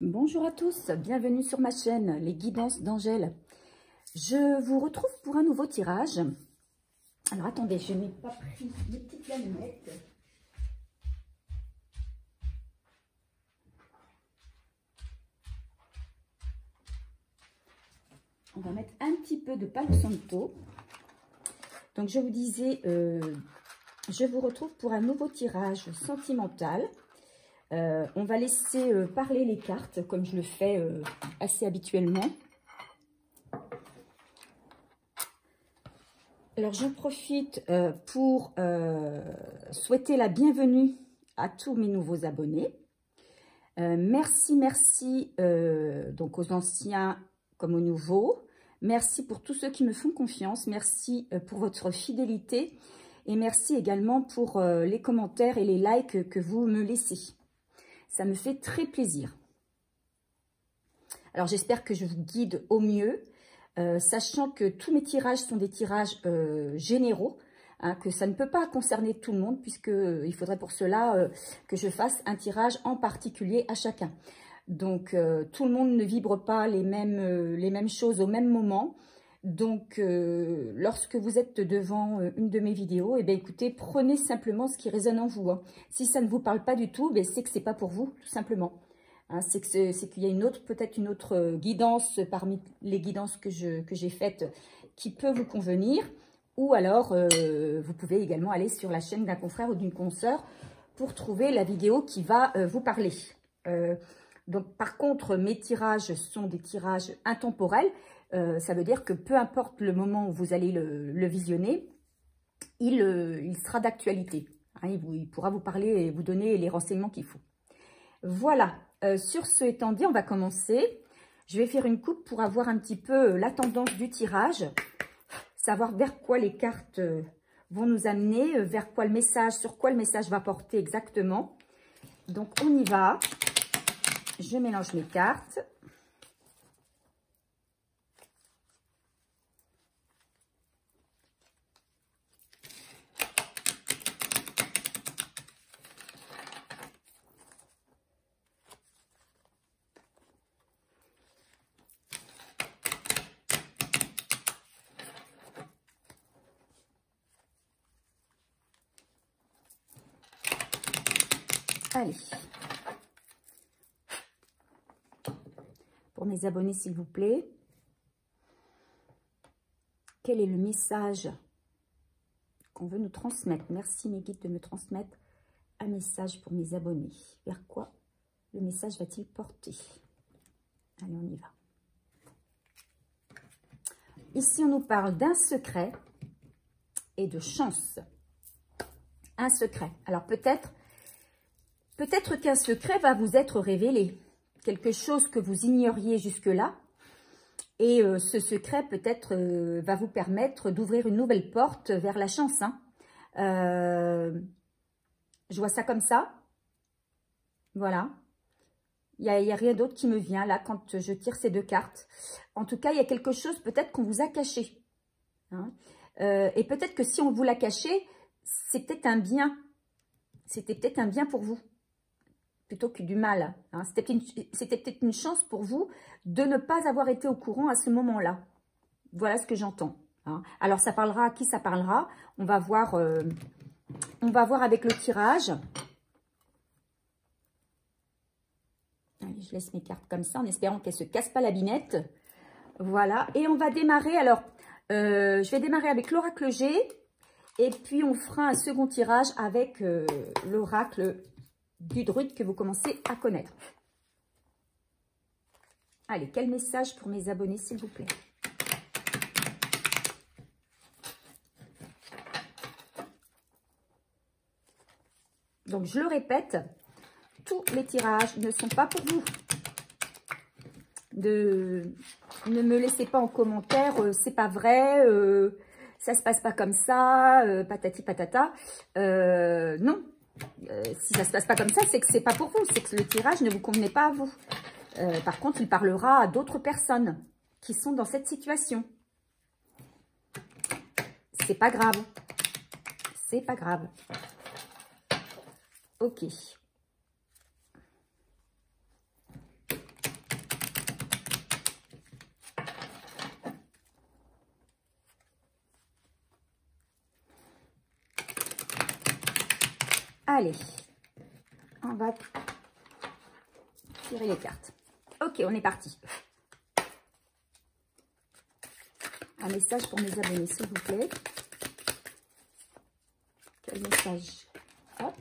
Bonjour à tous, bienvenue sur ma chaîne, les guidances d'Angèle. Je vous retrouve pour un nouveau tirage. Alors attendez, je n'ai pas pris mes petites allumettes. On va mettre un petit peu de Palo Santo. Donc je vous disais, je vous retrouve pour un nouveau tirage sentimental. On va laisser parler les cartes comme je le fais assez habituellement. Alors j'en profite pour souhaiter la bienvenue à tous mes nouveaux abonnés. Merci donc aux anciens comme aux nouveaux. Merci pour tous ceux qui me font confiance. Merci pour votre fidélité. Et merci également pour les commentaires et les likes que vous me laissez. Ça me fait très plaisir. Alors, j'espère que je vous guide au mieux, sachant que tous mes tirages sont des tirages généraux, hein, que ça ne peut pas concerner tout le monde, puisqu'il faudrait pour cela que je fasse un tirage en particulier à chacun. Donc, tout le monde ne vibre pas les mêmes choses au même moment. Donc, lorsque vous êtes devant une de mes vidéos, eh bien, écoutez, prenez simplement ce qui résonne en vous. Hein. Si ça ne vous parle pas du tout, c'est que c'est pas pour vous, tout simplement. Hein, c'est qu'il y a peut-être une autre guidance parmi les guidances que j'ai faites qui peut vous convenir. Ou alors, vous pouvez également aller sur la chaîne d'un confrère ou d'une consoeur pour trouver la vidéo qui va vous parler. Donc, par contre, mes tirages sont des tirages intemporels. Ça veut dire que peu importe le moment où vous allez le visionner, il sera d'actualité. Hein, il pourra vous parler et vous donner les renseignements qu'il faut. Voilà, sur ce étant dit, on va commencer. Je vais faire une coupe pour avoir un petit peu la tendance du tirage, savoir vers quoi les cartes vont nous amener, vers quoi le message, sur quoi le message va porter exactement. Donc, on y va. Je mélange mes cartes. Allez. Pour mes abonnés, s'il vous plaît. Quel est le message qu'on veut nous transmettre? Merci mes guides de me transmettre un message pour mes abonnés. Vers quoi le message va-t-il porter? Allez, on y va. Ici, on nous parle d'un secret et de chance. Un secret. Alors, peut-être qu'un secret va vous être révélé. Quelque chose que vous ignoriez jusque-là. Et ce secret, peut-être, va vous permettre d'ouvrir une nouvelle porte vers la chance. Hein. Je vois ça comme ça. Voilà. Il n'y a rien d'autre qui me vient là quand je tire ces deux cartes. En tout cas, il y a quelque chose peut-être qu'on vous a caché. Hein. Et peut-être que si on vous l'a caché, c'est peut-être un bien. C'était peut-être un bien pour vous. Plutôt que du mal. Hein. C'était peut-être une chance pour vous de ne pas avoir été au courant à ce moment-là. Voilà ce que j'entends. Hein. Alors, ça parlera à qui ça parlera. On va voir avec le tirage. Allez, je laisse mes cartes comme ça en espérant qu'elles ne se cassent pas la binette. Voilà. Et on va démarrer. Alors, je vais démarrer avec l'oracle G. Et puis, on fera un second tirage avec l'oracle du druide que vous commencez à connaître. Allez, quel message pour mes abonnés, s'il vous plaît? Donc, je le répète, tous les tirages ne sont pas pour vous. Ne me laissez pas en commentaire, c'est pas vrai, ça se passe pas comme ça, patati patata. Non. Si ça ne se passe pas comme ça, c'est que c'est pas pour vous, c'est que le tirage ne vous convenait pas à vous. Par contre, il parlera à d'autres personnes qui sont dans cette situation. C'est pas grave. C'est pas grave. Ok. Allez, on va tirer les cartes. Ok, on est parti. Un message pour mes abonnés, s'il vous plaît. Quel message? Hop.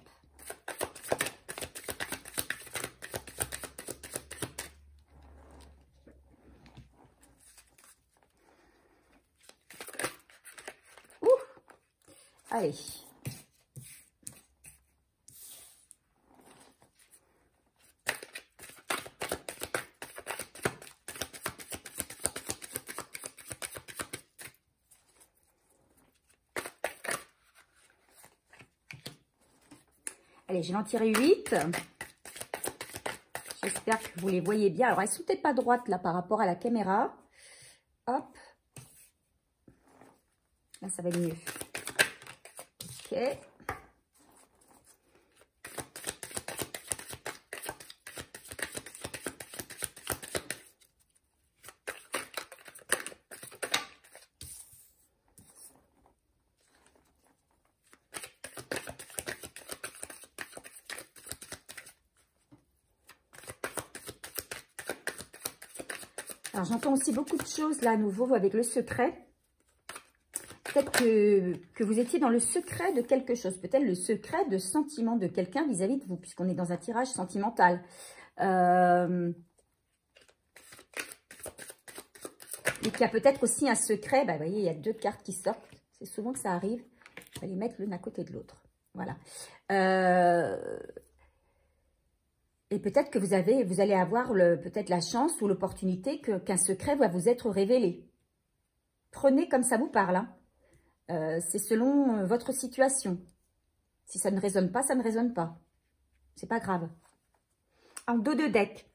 Ouh. Allez. Allez, je vais en tirer 8. J'espère que vous les voyez bien. Alors, elles ne sont peut-être pas droites là par rapport à la caméra. Hop. Là, ça va être mieux. Ok. Alors, j'entends aussi beaucoup de choses là à nouveau avec le secret. Peut-être que vous étiez dans le secret de quelque chose. Peut-être le secret de sentiment de quelqu'un vis-à-vis de vous, puisqu'on est dans un tirage sentimental. Et qu'il y a peut-être aussi un secret. Bah, vous voyez, il y a 2 cartes qui sortent. C'est souvent que ça arrive. Je vais les mettre l'une à côté de l'autre. Voilà. Et peut-être que vous allez avoir peut-être la chance ou l'opportunité qu'un secret va vous être révélé. Prenez comme ça vous parle. Hein. C'est selon votre situation. Si ça ne résonne pas, ça ne résonne pas. C'est pas grave. En dos de deck,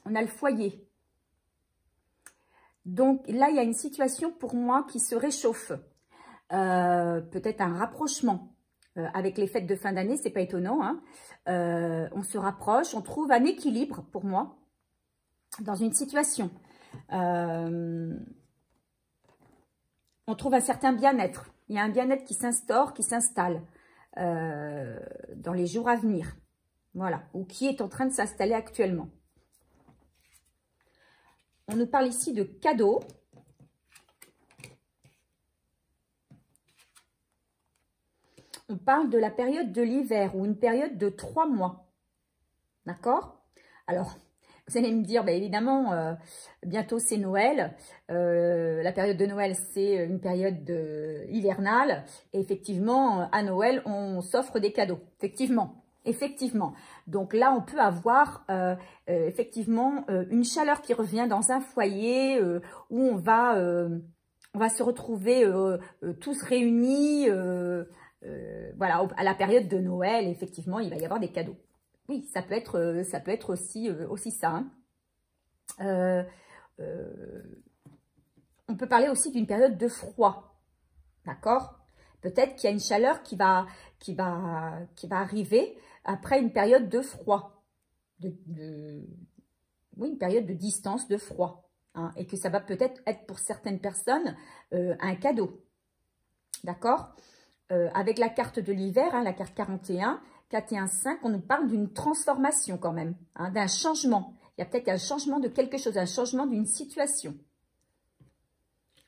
on a le foyer. Donc là, il y a une situation pour moi qui se réchauffe. Peut-être un rapprochement. Avec les fêtes de fin d'année, c'est pas étonnant. Hein. On se rapproche, on trouve un équilibre pour moi dans une situation. On trouve un certain bien-être. Il y a un bien-être qui s'instaure, qui s'installe dans les jours à venir. Voilà, ou qui est en train de s'installer actuellement. On nous parle ici de cadeaux. On parle de la période de l'hiver ou une période de 3 mois. D'accord? Alors, vous allez me dire, bah, évidemment, bientôt c'est Noël. La période de Noël, c'est une période hivernale. Et effectivement, à Noël, on s'offre des cadeaux. Effectivement. Donc là, on peut avoir effectivement une chaleur qui revient dans un foyer où on va se retrouver tous réunis. Voilà, à la période de Noël, effectivement, il va y avoir des cadeaux. Oui, ça peut être aussi ça. Hein. On peut parler aussi d'une période de froid, d'accord? Peut-être qu'il y a une chaleur qui va arriver après une période de froid, oui, une période de distance, de froid, hein, et que ça va peut-être être pour certaines personnes un cadeau, d'accord? Avec la carte de l'hiver, hein, la carte 41, 4 et 1, 5, on nous parle d'une transformation quand même, hein, d'un changement. Il y a peut-être un changement de quelque chose, un changement d'une situation.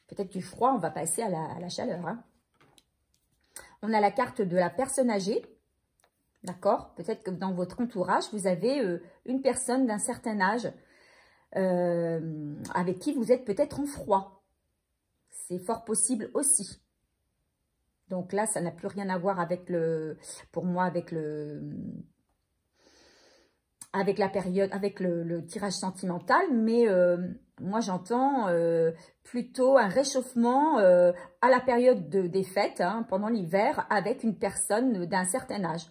Peut-être du froid, on va passer à la chaleur. Hein. On a la carte de la personne âgée, d'accord? Peut-être que dans votre entourage, vous avez une personne d'un certain âge avec qui vous êtes peut-être en froid. C'est fort possible aussi. Donc là, ça n'a plus rien à voir avec pour moi, avec la période, avec le tirage sentimental, mais moi j'entends plutôt un réchauffement à la période des fêtes, hein, pendant l'hiver, avec une personne d'un certain âge.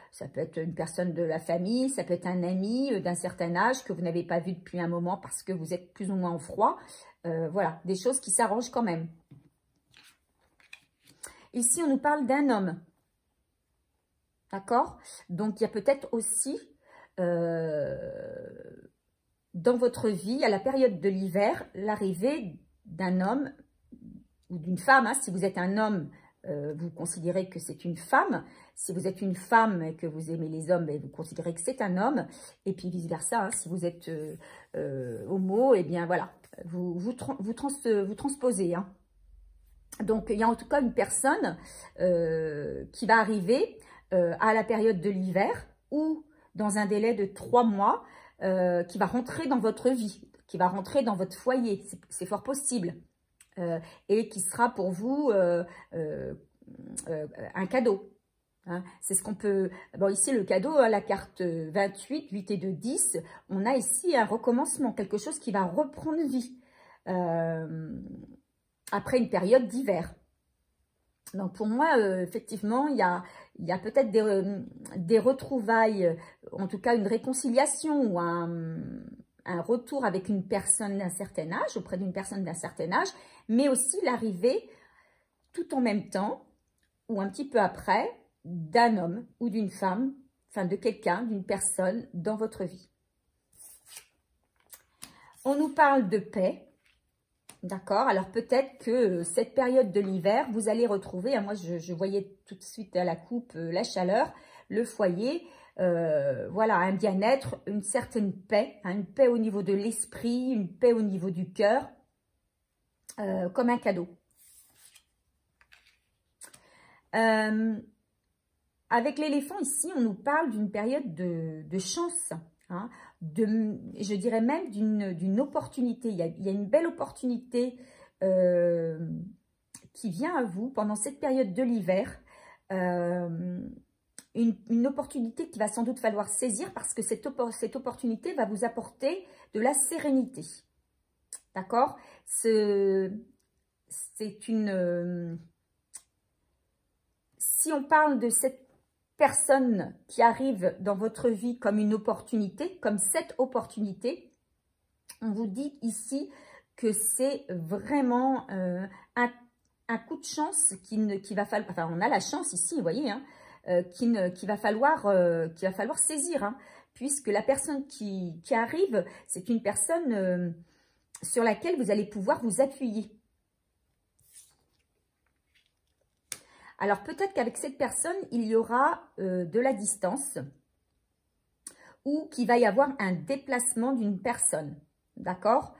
Ça peut être une personne de la famille, ça peut être un ami d'un certain âge que vous n'avez pas vu depuis un moment parce que vous êtes plus ou moins en froid. Voilà, des choses qui s'arrangent quand même. Ici, on nous parle d'un homme. D'accord? Donc, il y a peut-être aussi, dans votre vie, à la période de l'hiver, l'arrivée d'un homme ou d'une femme. Hein, si vous êtes un homme vous considérez que c'est une femme. Si vous êtes une femme et que vous aimez les hommes, vous considérez que c'est un homme. Et puis vice-versa, hein, si vous êtes homo, eh bien voilà, vous transposez. Hein. Donc, il y a en tout cas une personne qui va arriver à la période de l'hiver ou dans un délai de 3 mois qui va rentrer dans votre vie, qui va rentrer dans votre foyer. C'est fort possible. Et qui sera pour vous un cadeau. Hein. C'est ce qu'on peut... Bon, ici, le cadeau, hein, la carte 28, 8 et 2, 10, on a ici un recommencement, quelque chose qui va reprendre vie après une période d'hiver. Donc, pour moi, effectivement, il y a peut-être des retrouvailles, en tout cas une réconciliation ou un retour avec une personne d'un certain âge, auprès d'une personne d'un certain âge, mais aussi l'arrivée tout en même temps ou un petit peu après d'un homme ou d'une femme, enfin de quelqu'un, d'une personne dans votre vie. On nous parle de paix, d'accord? Alors peut-être que cette période de l'hiver, vous allez retrouver, hein, moi je voyais tout de suite à la coupe la chaleur, le foyer, voilà, un bien-être, une certaine paix, hein, une paix au niveau de l'esprit, une paix au niveau du cœur, comme un cadeau. Avec l'éléphant ici, on nous parle d'une période de chance, hein, je dirais même d'une opportunité. Il y a une belle opportunité qui vient à vous pendant cette période de l'hiver. Une opportunité qu'il va sans doute falloir saisir parce que cette opportunité va vous apporter de la sérénité. D'accord? C'est une... si on parle de cette personne qui arrive dans votre vie comme une opportunité, comme cette opportunité, on vous dit ici que c'est vraiment un coup de chance qui va falloir... Enfin, on a la chance ici, vous voyez, hein, qu'il va falloir saisir, hein, puisque la personne qui arrive, c'est une personne sur laquelle vous allez pouvoir vous appuyer. Alors, peut-être qu'avec cette personne, il y aura de la distance ou qu'il va y avoir un déplacement d'une personne, d'accord?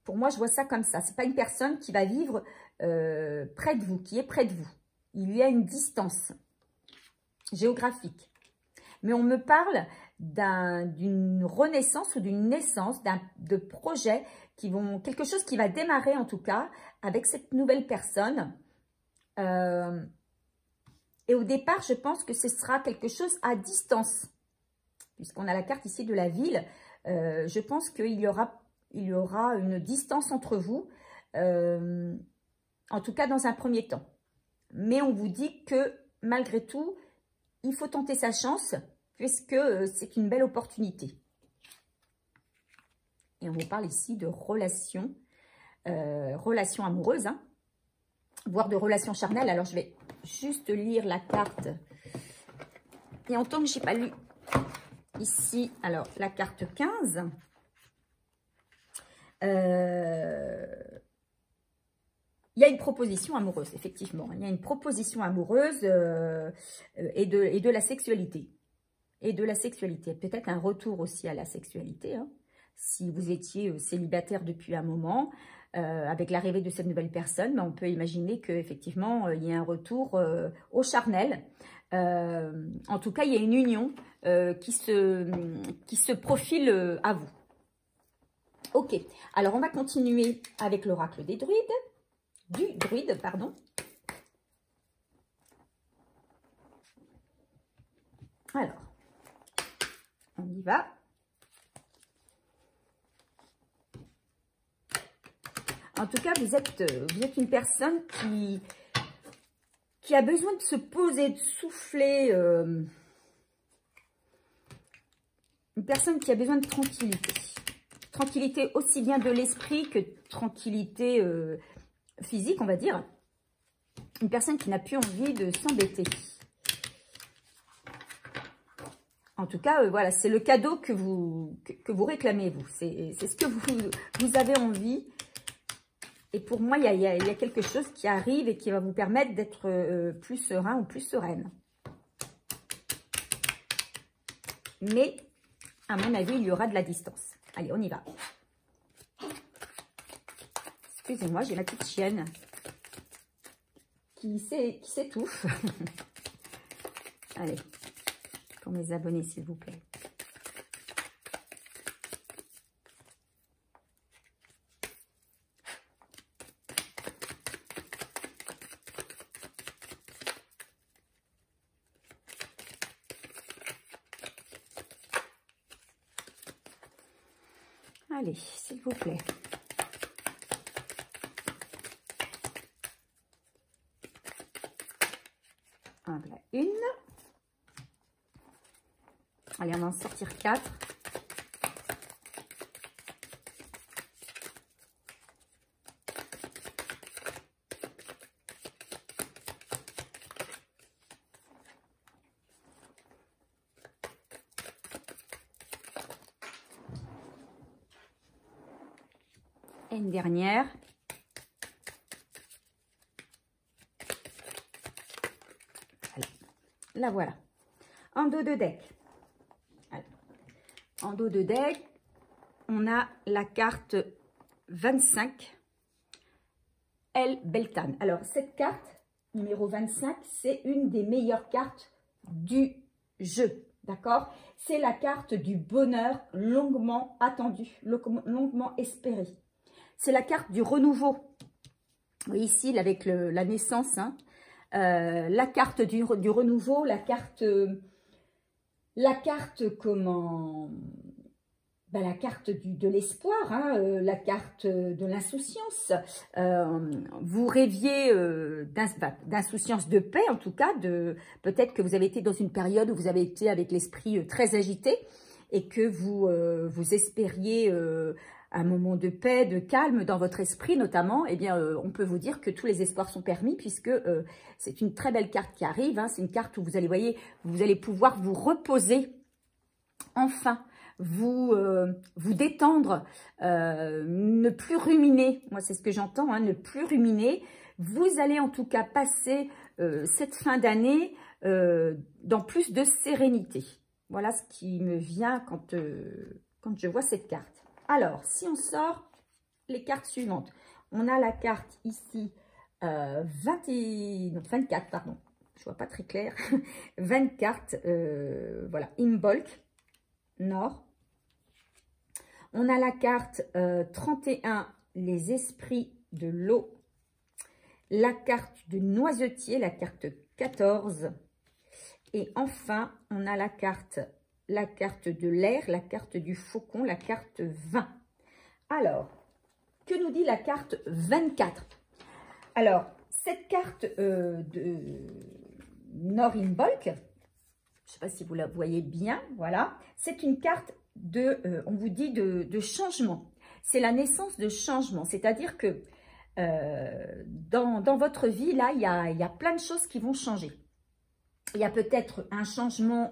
Pour moi, je vois ça comme ça. Ce n'est pas une personne qui va vivre près de vous, qui est près de vous. Il y a une distance géographique. Mais on me parle d'une renaissance ou d'une naissance de projets quelque chose qui va démarrer en tout cas avec cette nouvelle personne. Et au départ, je pense que ce sera quelque chose à distance. Puisqu'on a la carte ici de la ville, je pense qu'il y aura une distance entre vous, en tout cas dans un premier temps. Mais on vous dit que malgré tout, il faut tenter sa chance puisque c'est une belle opportunité. Et on vous parle ici de relations amoureuses, hein, voire de relations charnelles. Alors, je vais juste lire la carte. Et en tant que je n'ai pas lu ici, alors, la carte 15, il y a une proposition amoureuse, effectivement. Il y a une proposition amoureuse et de la sexualité. Et de la sexualité. Peut-être un retour aussi à la sexualité. Hein. Si vous étiez célibataire depuis un moment, avec l'arrivée de cette nouvelle personne, on peut imaginer qu'effectivement, il y a un retour au charnel. En tout cas, il y a une union qui se profile à vous. Ok, alors on va continuer avec l'oracle des druides. Du druide, pardon. Alors, on y va. En tout cas, vous êtes une personne qui a besoin de se poser, de souffler. Une personne qui a besoin de tranquillité. Tranquillité aussi bien de l'esprit que tranquillité physique, on va dire. Une personne qui n'a plus envie de s'embêter. En tout cas, voilà, c'est le cadeau que vous réclamez, vous. C'est ce que vous avez envie. Et pour moi, il y a quelque chose qui arrive et qui va vous permettre d'être plus serein ou plus sereine. Mais, à mon avis, il y aura de la distance. Allez, on y va. Excusez-moi, j'ai ma petite chienne qui s'étouffe. Allez, pour mes abonnés, s'il vous plaît. Allez, s'il vous plaît. Voilà, une. Allez, on va en sortir 4. Et une dernière. Voilà. La voilà. En dos de deck. Alors, en dos de deck, on a la carte 25, El Beltan. Alors, cette carte, numéro 25, c'est une des meilleures cartes du jeu. D'accord? C'est la carte du bonheur longuement attendu, longuement espéré. C'est la carte du renouveau. Vous voyez ici, avec la naissance, hein, la carte du renouveau, la carte comment... Ben, la carte de l'espoir, hein, la carte de l'insouciance. Vous rêviez d'insouciance, de paix, en tout cas. Peut-être que vous avez été dans une période où vous avez été avec l'esprit très agité et que vous espériez un moment de paix, de calme dans votre esprit notamment. Eh bien, on peut vous dire que tous les espoirs sont permis puisque c'est une très belle carte qui arrive. Hein, c'est une carte où vous allez pouvoir vous reposer enfin. Vous détendre, ne plus ruminer, moi c'est ce que j'entends, hein, ne plus ruminer. Vous allez en tout cas passer cette fin d'année dans plus de sérénité. Voilà ce qui me vient quand je vois cette carte. Alors, si on sort les cartes suivantes, on a la carte ici 24, pardon, je vois pas très clair, 20 cartes, voilà, Imbolc, Nord. On a la carte 31, les esprits de l'eau. La carte du noisetier, la carte 14. Et enfin, on a la carte de l'air, la carte du faucon, la carte 20. Alors, que nous dit la carte 24? Alors, cette carte de Nord Imbolc, je ne sais pas si vous la voyez bien, voilà, c'est une carte on vous dit de changement. C'est la naissance de changement, c'est-à-dire que dans votre vie, là, il y a plein de choses qui vont changer. Il y a peut-être un changement,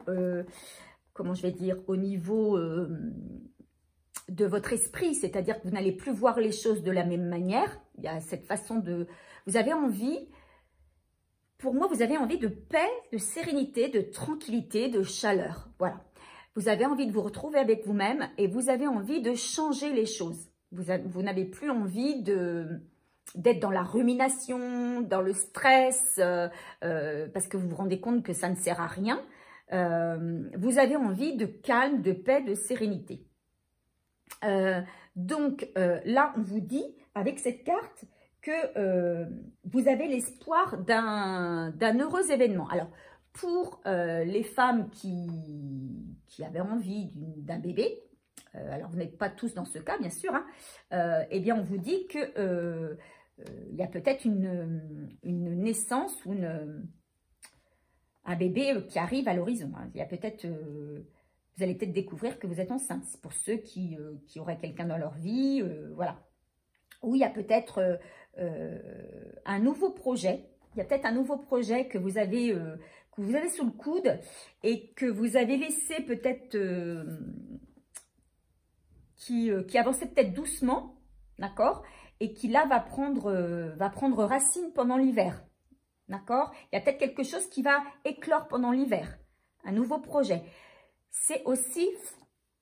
comment je vais dire, au niveau de votre esprit, c'est-à-dire que vous n'allez plus voir les choses de la même manière. Il y a cette façon de... Vous avez envie... Pour moi, vous avez envie de paix, de sérénité, de tranquillité, de chaleur. Voilà. Vous avez envie de vous retrouver avec vous-même et vous avez envie de changer les choses. Vous n'avez plus envie d'être dans la rumination, dans le stress, parce que vous vous rendez compte que ça ne sert à rien. Vous avez envie de calme, de paix, de sérénité. Donc là, on vous dit, avec cette carte, que vous avez l'espoir d'un heureux événement. Alors, pour les femmes qui avaient envie d'un bébé, alors vous n'êtes pas tous dans ce cas, bien sûr, hein, eh bien, on vous dit que il y a peut-être une naissance ou un bébé qui arrive à l'horizon. Hein. Il y a peut-être... vous allez peut-être découvrir que vous êtes enceinte. C'est pour ceux qui auraient quelqu'un dans leur vie, voilà. Ou il y a peut-être un nouveau projet. Il y a peut-être un nouveau projet que vous avez sous le coude et que vous avez laissé peut-être, qui avançait peut-être doucement, d'accord? et qui là va prendre racine pendant l'hiver. D'accord? Il y a peut-être quelque chose qui va éclore pendant l'hiver. Un nouveau projet. C'est aussi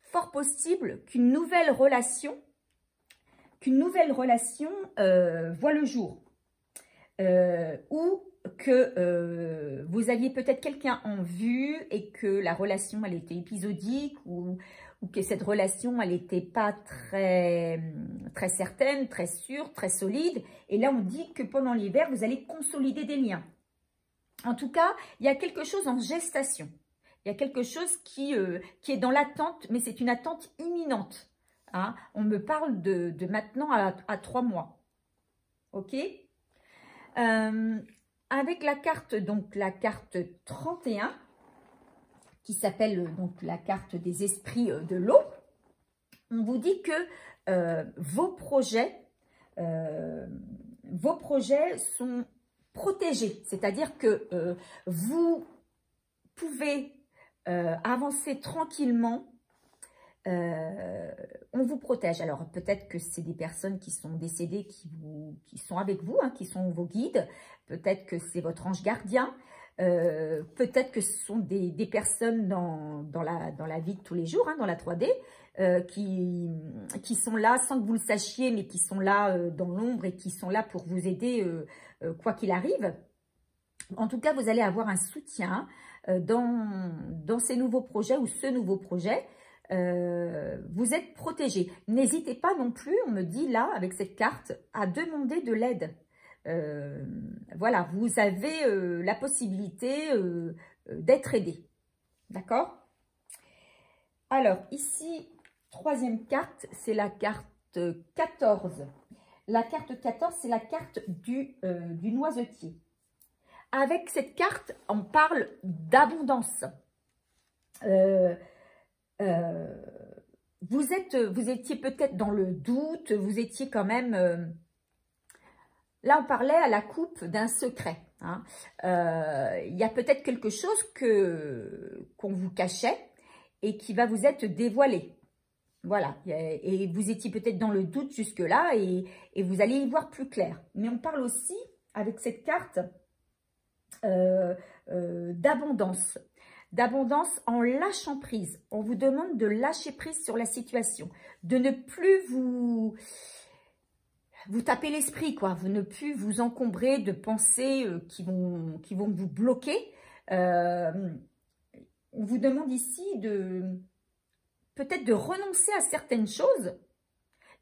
fort possible qu'une nouvelle relation voit le jour. Ou que vous aviez peut-être quelqu'un en vue et que la relation, elle était épisodique ou que cette relation, elle n'était pas très certaine, très sûre, très solide. Et là, on dit que pendant l'hiver, vous allez consolider des liens. En tout cas, il y a quelque chose en gestation. Il y a quelque chose qui est dans l'attente, mais c'est une attente imminente. Hein. On me parle de maintenant à 3 mois. OK? Avec la carte, donc la carte 31, qui s'appelle donc la carte des esprits de l'eau, on vous dit que vos projets sont protégés. C'est-à-dire que vous pouvez avancer tranquillement. On vous protège. Alors peut-être que c'est des personnes qui sont décédées, qui sont avec vous, hein, qui sont vos guides. Peut-être que c'est votre ange gardien. Peut-être que ce sont des personnes dans la vie de tous les jours, hein, dans la 3D, qui sont là sans que vous le sachiez, mais qui sont là dans l'ombre et qui sont là pour vous aider quoi qu'il arrive. En tout cas, vous allez avoir un soutien dans ces nouveaux projets ou ce nouveau projet. Vous êtes protégé. N'hésitez pas non plus, on me dit là, avec cette carte, à demander de l'aide. Voilà, vous avez la possibilité d'être aidé. D'accord? Alors, ici, troisième carte, c'est la carte 14. La carte 14, c'est la carte du noisetier. Avec cette carte, on parle d'abondance. Vous étiez peut-être dans le doute, vous étiez quand même... là, on parlait à la coupe d'un secret. Hein. Il y a peut-être quelque chose qu'on vous cachait et qui va vous être dévoilé. Voilà. Et vous étiez peut-être dans le doute jusque-là et vous allez y voir plus clair. Mais on parle aussi, avec cette carte, d'abondance. D'abondance en lâchant prise. On vous demande de lâcher prise sur la situation. De ne plus vous taper l'esprit, quoi. Vous ne plus vous encombrer de pensées qui vont vous bloquer. On vous demande ici peut-être de renoncer à certaines choses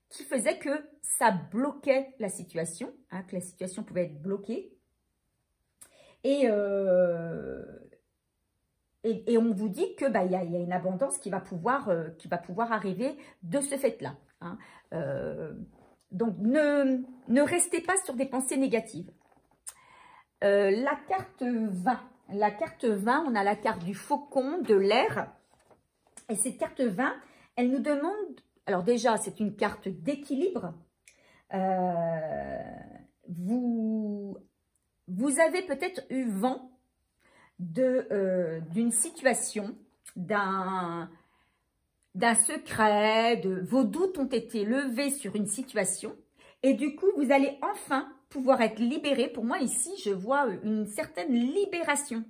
qui faisaient que ça bloquait la situation, hein, que la situation pouvait être bloquée. Et on vous dit que y a une abondance qui va pouvoir arriver de ce fait-là. Hein. Donc, ne restez pas sur des pensées négatives. La carte 20. La carte 20, on a la carte du faucon, de l'air. Et cette carte 20, elle nous demande... Alors déjà, c'est une carte d'équilibre. Vous avez peut-être eu vent d'une situation, d'un secret, vos doutes ont été levés sur une situation et du coup, vous allez enfin pouvoir être libéré. Pour moi, ici, je vois une certaine libération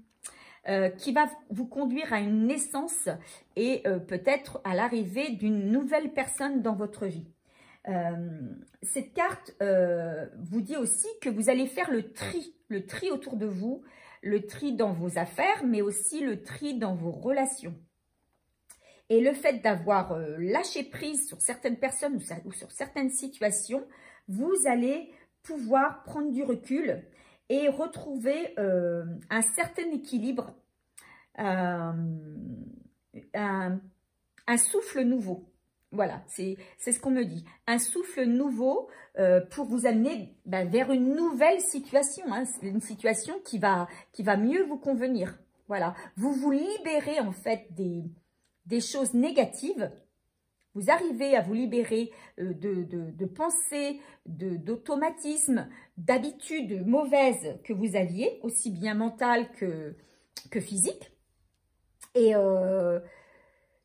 qui va vous conduire à une naissance et peut-être à l'arrivée d'une nouvelle personne dans votre vie. Cette carte vous dit aussi que vous allez faire le tri autour de vous, le tri dans vos affaires, mais aussi le tri dans vos relations. Et le fait d'avoir lâché prise sur certaines personnes ou sur certaines situations, vous allez pouvoir prendre du recul et retrouver un certain équilibre, un souffle nouveau. Voilà, c'est ce qu'on me dit. Un souffle nouveau pour vous amener vers une nouvelle situation, hein, une situation qui va mieux vous convenir. Voilà, vous vous libérez en fait des choses négatives. Vous arrivez à vous libérer de pensées, d'automatismes, d'habitudes mauvaises que vous aviez, aussi bien mentales que physiques. Et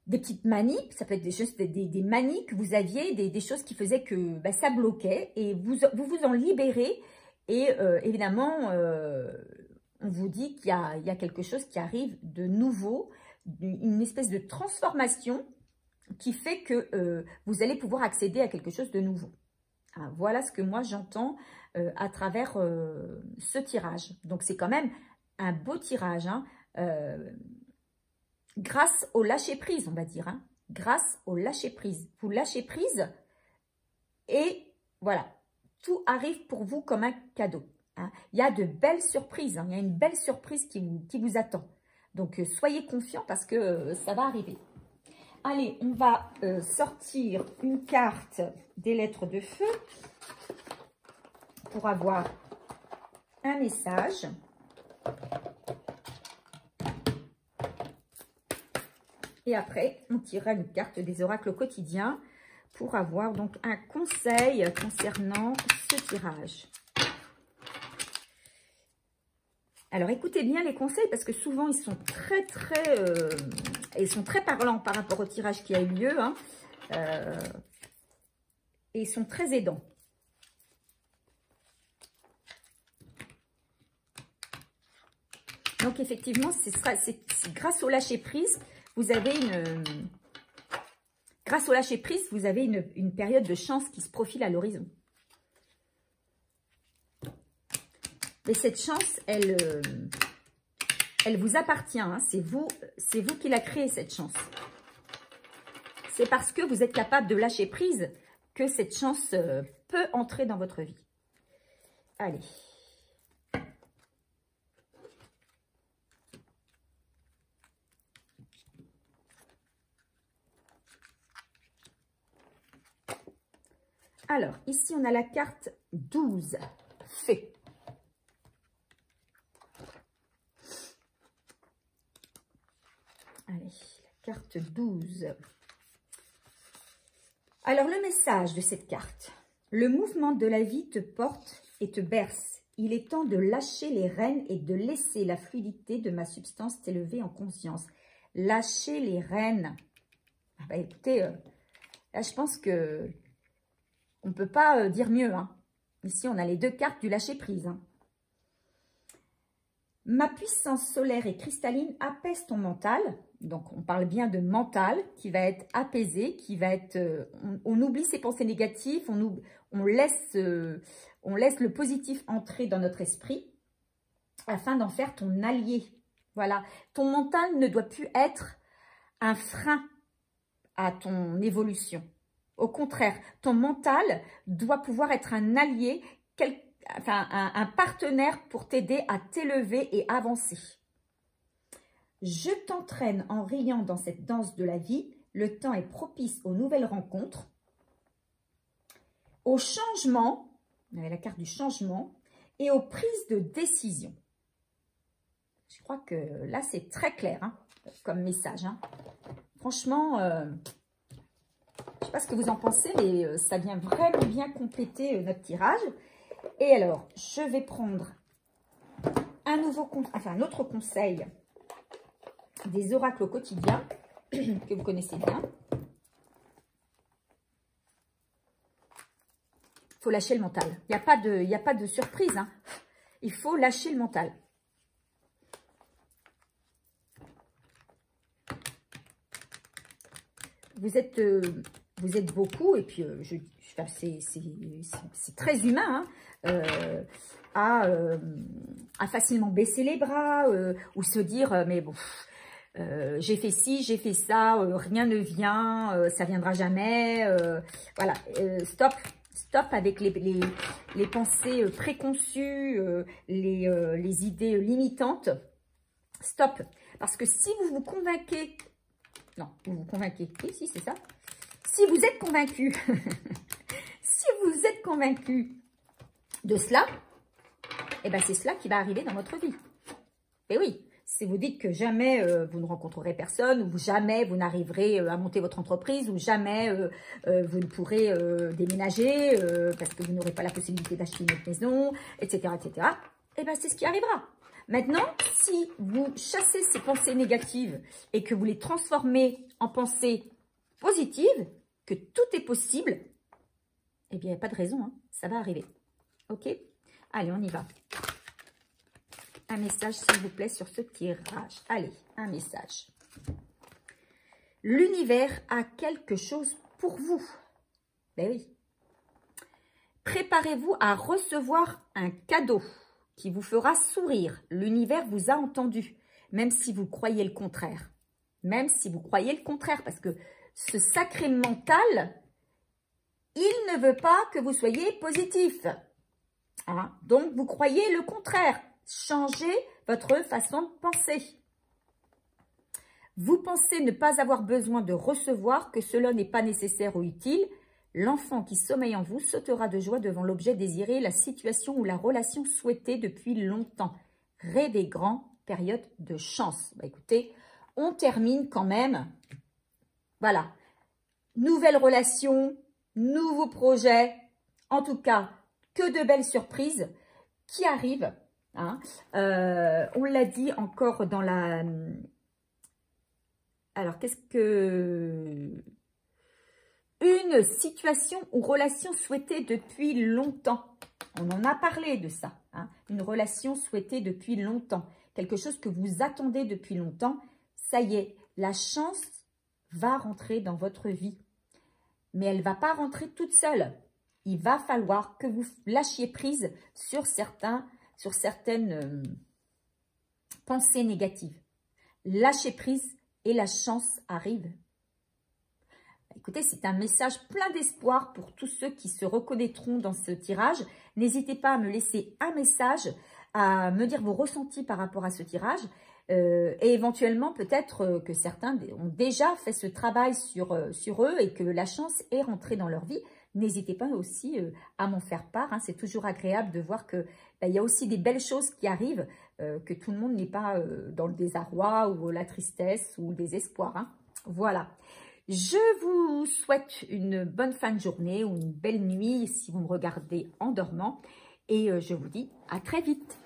des petites manies, ça peut être des choses, des manies que vous aviez, des choses qui faisaient que bah, ça bloquait et vous en libérez. Et évidemment, on vous dit qu'il y a quelque chose qui arrive de nouveau, une espèce de transformation qui fait que vous allez pouvoir accéder à quelque chose de nouveau. Ah, voilà ce que moi j'entends à travers ce tirage. Donc c'est quand même un beau tirage, hein, grâce au lâcher-prise, on va dire. Hein, grâce au lâcher-prise. Vous lâchez prise et voilà, tout arrive pour vous comme un cadeau. Hein. Il y a de belles surprises, hein, il y a une belle surprise qui vous attend. Donc soyez confiants parce que ça va arriver. Allez, on va sortir une carte des lettres de feu pour avoir un message. Et après, on tirera une carte des oracles quotidiens pour avoir donc un conseil concernant ce tirage. Alors, écoutez bien les conseils parce que souvent, ils sont très parlants par rapport au tirage qui a eu lieu. Hein, et ils sont très aidants. Donc, effectivement, c'est grâce au lâcher-prise, vous avez une période de chance qui se profile à l'horizon. Mais cette chance, elle vous appartient. Hein. C'est vous qui la créez, cette chance. C'est parce que vous êtes capable de lâcher prise que cette chance peut entrer dans votre vie. Allez. Alors, ici, on a la carte 12. Fait. Allez, la carte 12. Alors, le message de cette carte. Le mouvement de la vie te porte et te berce. Il est temps de lâcher les rênes et de laisser la fluidité de ma substance t'élever en conscience. Lâcher les rênes. Ah bah, écoutez, là, je pense que on ne peut pas dire mieux. Hein. Ici, on a les deux cartes du lâcher-prise. Hein. Ma puissance solaire et cristalline apaise ton mental. Donc, on parle bien de mental qui va être apaisé, qui va être... on oublie ses pensées négatives, on laisse le positif entrer dans notre esprit afin d'en faire ton allié. Voilà. Ton mental ne doit plus être un frein à ton évolution. Au contraire, ton mental doit pouvoir être un allié, un partenaire pour t'aider à t'élever et avancer. Je t'entraîne en riant dans cette danse de la vie. Le temps est propice aux nouvelles rencontres, au changement, on avait la carte du changement, et aux prises de décision. Je crois que là, c'est très clair hein, comme message. Hein. Franchement... je ne sais pas ce que vous en pensez, mais ça vient vraiment bien compléter notre tirage. Et alors, je vais prendre un autre conseil des oracles au quotidien que vous connaissez bien. Il faut lâcher le mental. Il n'y a pas de surprise. Hein. Il faut lâcher le mental. Vous êtes beaucoup, et puis c'est très humain, hein, à facilement baisser les bras, ou se dire, mais bon, j'ai fait ci, j'ai fait ça, rien ne vient, ça viendra jamais, voilà, stop avec les pensées préconçues, les idées limitantes, stop, parce que si vous vous convainquez, non, vous vous convainquez, oui, si, c'est ça. Si vous êtes convaincu, si vous êtes convaincu de cela, eh ben c'est cela qui va arriver dans votre vie. Et oui, si vous dites que jamais vous ne rencontrerez personne, ou jamais vous n'arriverez à monter votre entreprise, ou jamais vous ne pourrez déménager parce que vous n'aurez pas la possibilité d'acheter une autre maison, etc., etc., eh ben c'est ce qui arrivera. Maintenant, si vous chassez ces pensées négatives et que vous les transformez en pensées positives, que tout est possible, eh bien, il n'y a pas de raison, hein, ça va arriver. Ok? Allez, on y va. Un message, s'il vous plaît, sur ce tirage. Allez, un message. L'univers a quelque chose pour vous. Ben oui. Préparez-vous à recevoir un cadeau qui vous fera sourire. L'univers vous a entendu, même si vous croyez le contraire. Même si vous croyez le contraire, parce que ce sacré mental, il ne veut pas que vous soyez positif. Hein? Donc, vous croyez le contraire. Changez votre façon de penser. Vous pensez ne pas avoir besoin de recevoir, que cela n'est pas nécessaire ou utile. L'enfant qui sommeille en vous sautera de joie devant l'objet désiré, la situation ou la relation souhaitée depuis longtemps. Rêvez grand, période de chance. Bah, écoutez, on termine quand même. Voilà. Nouvelle relation, nouveau projet. En tout cas, que de belles surprises qui arrivent. Hein. On l'a dit encore dans la... Alors, qu'est-ce que... Une situation ou relation souhaitée depuis longtemps. On en a parlé de ça. Hein. Une relation souhaitée depuis longtemps. Quelque chose que vous attendez depuis longtemps. Ça y est, la chance va rentrer dans votre vie. Mais elle ne va pas rentrer toute seule. Il va falloir que vous lâchiez prise sur certaines pensées négatives. Lâchez prise et la chance arrive. Écoutez, c'est un message plein d'espoir pour tous ceux qui se reconnaîtront dans ce tirage. N'hésitez pas à me laisser un message, à me dire vos ressentis par rapport à ce tirage. Et éventuellement, peut-être que certains ont déjà fait ce travail sur eux et que la chance est rentrée dans leur vie. N'hésitez pas aussi à m'en faire part. Hein. C'est toujours agréable de voir que il y a aussi des belles choses qui arrivent, que tout le monde n'est pas dans le désarroi ou la tristesse ou le désespoir. Hein. Voilà. Je vous souhaite une bonne fin de journée ou une belle nuit si vous me regardez en dormant. Et je vous dis à très vite.